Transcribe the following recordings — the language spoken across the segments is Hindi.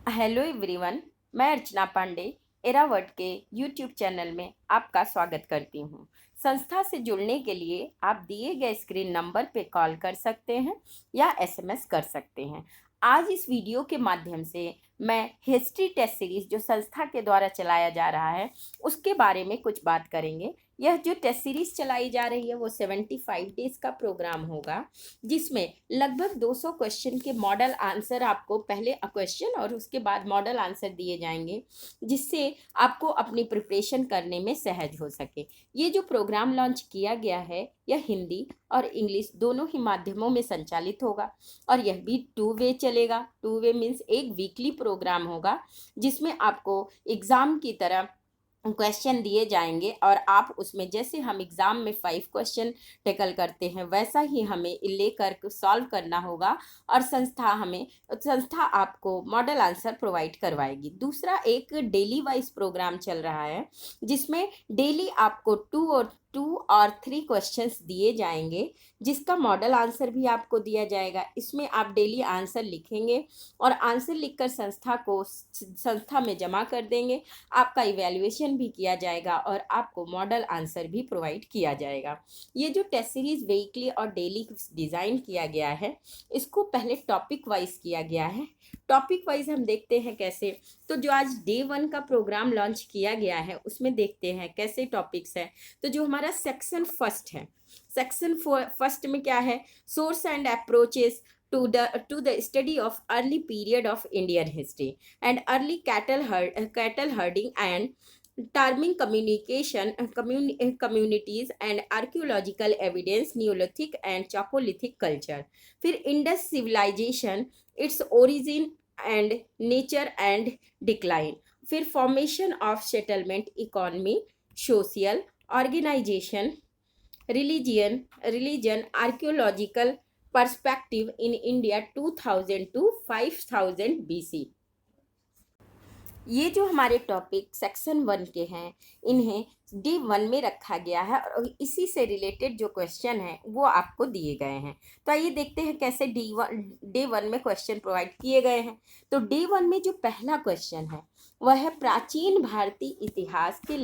Hello everyone. मैं अर्चना पांडे एरावट के यूट्यूब चैनल में आपका स्वागत करती हूँ। संस्था से जुड़ने के लिए आप दिए गए स्क्रीन नंबर पे कॉल कर सकते हैं या एसएमएस कर सकते हैं। आज इस वीडियो के माध्यम से मैं हिस्ट्री टेस्ट सीरीज जो संस्था के द्वारा चलाया जा रहा है उसके बारे में कुछ बात करेंगे। यह जो टेस्ट सीरीज चलाई जा रही है वो 75 डेज का प्रोग्राम होगा, जिसमें लगभग 200 क्वेश्चन के मॉडल आंसर आपको पहले क्वेश्चन और उसके बाद मॉडल आंसर दिए जाएंगे, जिससे आपको अपनी प्रिपरेशन करने में सहज हो सके। ये जो प्रोग्राम लॉन्च किया गया है यह हिंदी और इंग्लिश दोनों ही माध्यमों में संचालित होगा और यह भी 2 वे चलेगा। 2 वे मीन्स एक वीकली प्रोग्राम होगा जिसमें आपको एग्ज़ाम की तरह क्वेश्चन दिए जाएंगे और आप उसमें, जैसे हम एग्ज़ाम में 5 क्वेश्चन टेकल करते हैं वैसा ही हमें लेकर सॉल्व करना होगा और संस्था आपको मॉडल आंसर प्रोवाइड करवाएगी। दूसरा, एक डेली वाइज प्रोग्राम चल रहा है जिसमें डेली आपको 2 और 3 क्वेश्चंस दिए जाएंगे, जिसका मॉडल आंसर भी आपको दिया जाएगा। इसमें आप डेली आंसर लिखेंगे और आंसर लिखकर संस्था में जमा कर देंगे। आपका इवैल्यूएशन भी किया जाएगा और आपको मॉडल आंसर भी प्रोवाइड किया जाएगा। ये जो टेस्ट सीरीज वीकली और डेली डिज़ाइन किया गया है, इसको पहले टॉपिक वाइज किया गया है। टॉपिक वाइज हम देखते हैं कैसे। तो जो आज डे 1 का प्रोग्राम लॉन्च किया गया है उसमें देखते हैं कैसे टॉपिक्स हैं। तो जो हमारा सेक्शन फर्स्ट है, सेक्शन फर्स्ट में क्या है? Source and approaches to the study of early period of Indian history and early cattle herding and terming communities and archaeological evidence, Neolithic and Chalcolithic culture. फिर Indus civilization, its origin and nature and decline. फिर formation of settlement, economy, social organization, religion, archaeological perspective in India 2000 to 5000 BC। ये जो हमारे टॉपिक सेक्शन 1 के हैं इन्हें डे 1 में रखा गया है और इसी से रिलेटेड जो क्वेश्चन हैं वो आपको दिए गए हैं। तो आइए देखते हैं कैसे डे 1 में क्वेश्चन प्रोवाइड किए गए हैं। तो डे 1 में जो पहला क्वेश्चन है वह है प्राचीन भारतीय इतिहास के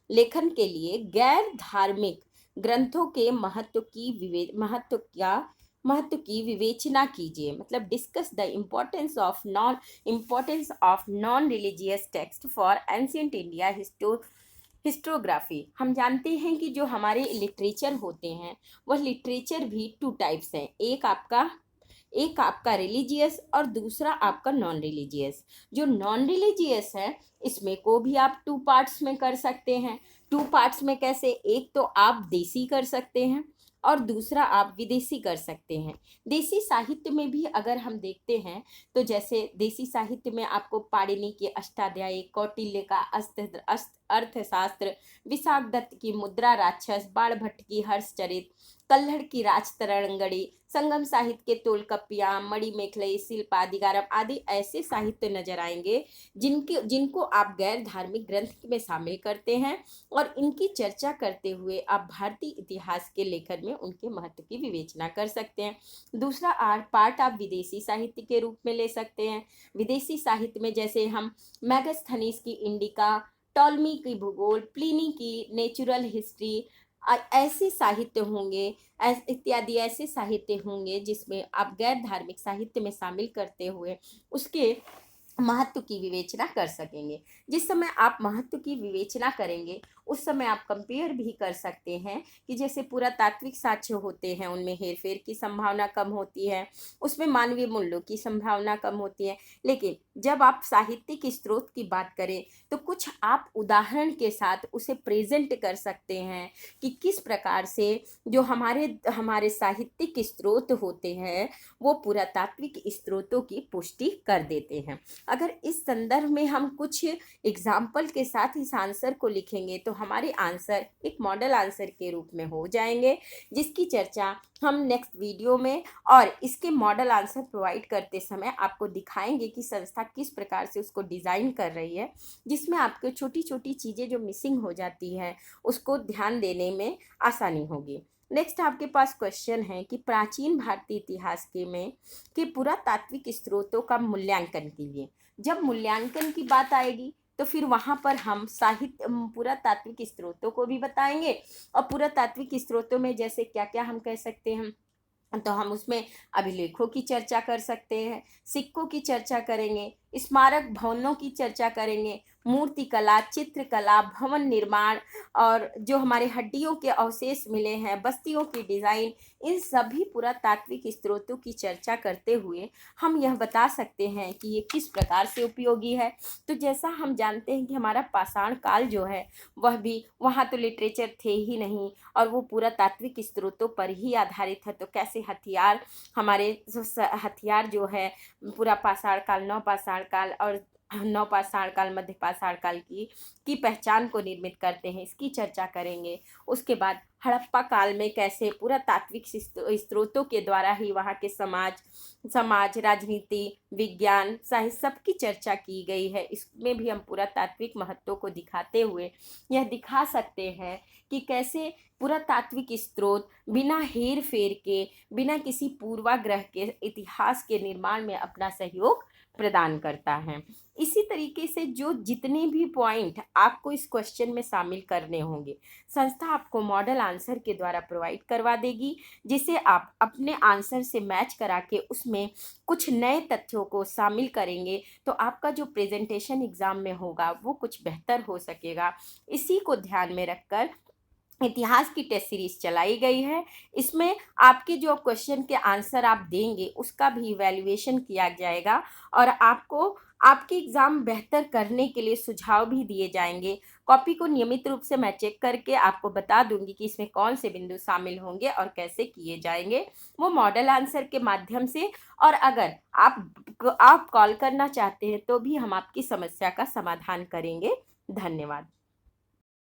लेखन के लिए गैर धार्मिक ग्रंथों के महत्व की विवेचना कीजिए। मतलब discuss the importance of non religious text for ancient India historiography. हम जानते हैं कि जो हमारे लिटरेचर होते हैं वह लिटरेचर भी 2 टाइप्स हैं, एक आपका रिलीजियस और दूसरा आपका नॉन रिलीजियस। जो नॉन रिलीजियस है इसमें को भी आप 2 पार्ट्स में कर सकते हैं। 2 पार्ट्स में कैसे? एक तो आप देसी कर सकते हैं और दूसरा आप विदेशी कर सकते हैं। देसी साहित्य में भी अगर हम देखते हैं तो जैसे देसी साहित्य में आपको पाणिनि के अष्टाध्यायी, कौटिल्य का अर्थशास्त्र, विशाख दत्त की मुद्रा राक्षस, बाणभट्ट की हर्षचरित, कल्हड़ की राजतरंगड़ी, संगम साहित्य के तोलकप्पियाँ, मणिमेखलई, शिल्पादिगारम आदि ऐसे साहित्य नजर आएंगे जिनको आप गैर धार्मिक ग्रंथ में शामिल करते हैं और इनकी चर्चा करते हुए आप भारतीय इतिहास के लेखन में उनके महत्व की विवेचना कर सकते हैं। दूसरा पार्ट आप विदेशी साहित्य के रूप में ले सकते हैं। विदेशी साहित्य में जैसे हम मैगस्थनीज की इंडिका, टॉलमी की भूगोल, प्लिनी की नेचुरल हिस्ट्री, ऐसे साहित्य होंगे, इत्यादि ऐसे साहित्य होंगे जिसमें आप गैर धार्मिक साहित्य में शामिल करते हुए उसके महत्व की विवेचना कर सकेंगे। जिस समय आप महत्व की विवेचना करेंगे उस समय आप कंपेयर भी कर सकते हैं कि जैसे पुरातात्विक साक्ष्य होते हैं उनमें हेरफेर की संभावना कम होती है, उसमें मानवीय मूल्यों की संभावना कम होती है। लेकिन जब आप साहित्यिक स्रोत की बात करें तो कुछ आप उदाहरण के साथ उसे प्रेजेंट कर सकते हैं कि किस प्रकार से जो हमारे साहित्यिक स्रोत होते हैं वो पुरातात्विक स्रोतों की पुष्टि कर देते हैं। अगर इस संदर्भ में हम कुछ एग्जाम्पल के साथ इस आंसर को लिखेंगे तो हमारे आंसर एक मॉडल आंसर के रूप में हो जाएंगे, जिसकी चर्चा हम नेक्स्ट वीडियो में और इसके मॉडल आंसर प्रोवाइड करते समय आपको दिखाएंगे कि संस्था किस प्रकार से उसको डिज़ाइन कर रही है, जिसमें आपको छोटी छोटी चीज़ें जो मिसिंग हो जाती है उसको ध्यान देने में आसानी होगी। नेक्स्ट आपके पास क्वेश्चन है कि प्राचीन भारतीय इतिहास के पुरातात्विक स्रोतों का मूल्यांकन कीजिए। जब मूल्यांकन की बात आएगी तो फिर वहाँ पर हम साहित्य पुरातात्विक स्रोतों को भी बताएंगे, और पुरातात्विक स्रोतों में जैसे क्या क्या हम कह सकते हैं, तो हम उसमें अभिलेखों की चर्चा कर सकते हैं, सिक्कों की चर्चा करेंगे, स्मारक भवनों की चर्चा करेंगे, मूर्तिकला, चित्रकला, भवन निर्माण, और जो हमारे हड्डियों के अवशेष मिले हैं, बस्तियों की डिज़ाइन, इन सभी पुरातात्विक स्रोतों की चर्चा करते हुए हम यह बता सकते हैं कि ये किस प्रकार से उपयोगी है। तो जैसा हम जानते हैं कि हमारा पाषाण काल जो है वह भी, वहाँ तो लिटरेचर थे ही नहीं और वो पुरातात्विक स्रोतों पर ही आधारित है। तो कैसे हथियार, हमारे हथियार जो है पूरा पाषाण काल, नवपाषाण काल और नवपाषाण काल, मध्य पाषाण काल की पहचान को निर्मित करते हैं, इसकी चर्चा करेंगे। उसके बाद हड़प्पा काल में कैसे पुरातात्विक स्रोतों के द्वारा ही वहाँ के समाज, राजनीति, विज्ञान, साहित्य सबकी चर्चा की गई है। इसमें भी हम पुरातात्विक महत्व को दिखाते हुए यह दिखा सकते हैं कि कैसे पुरातात्विक स्रोत बिना हेर फेर के, बिना किसी पूर्वाग्रह के इतिहास के निर्माण में अपना सहयोग प्रदान करता है। इसी तरीके से जो जितने भी पॉइंट आपको इस क्वेश्चन में शामिल करने होंगे, संस्था आपको मॉडल आंसर के द्वारा प्रोवाइड करवा देगी, जिसे आप अपने आंसर से मैच करा के उसमें कुछ नए तथ्यों को शामिल करेंगे तो आपका जो प्रेजेंटेशन एग्जाम में होगा वो कुछ बेहतर हो सकेगा। इसी को ध्यान में रखकर इतिहास की टेस्ट सीरीज चलाई गई है। इसमें आपके जो क्वेश्चन के आंसर आप देंगे उसका भी इवैल्यूएशन किया जाएगा और आपको आपके एग्ज़ाम बेहतर करने के लिए सुझाव भी दिए जाएंगे। कॉपी को नियमित रूप से मैं चेक करके आपको बता दूंगी कि इसमें कौन से बिंदु शामिल होंगे और कैसे किए जाएंगे, वो मॉडल आंसर के माध्यम से। और अगर आप कॉल करना चाहते हैं तो भी हम आपकी समस्या का समाधान करेंगे। धन्यवाद।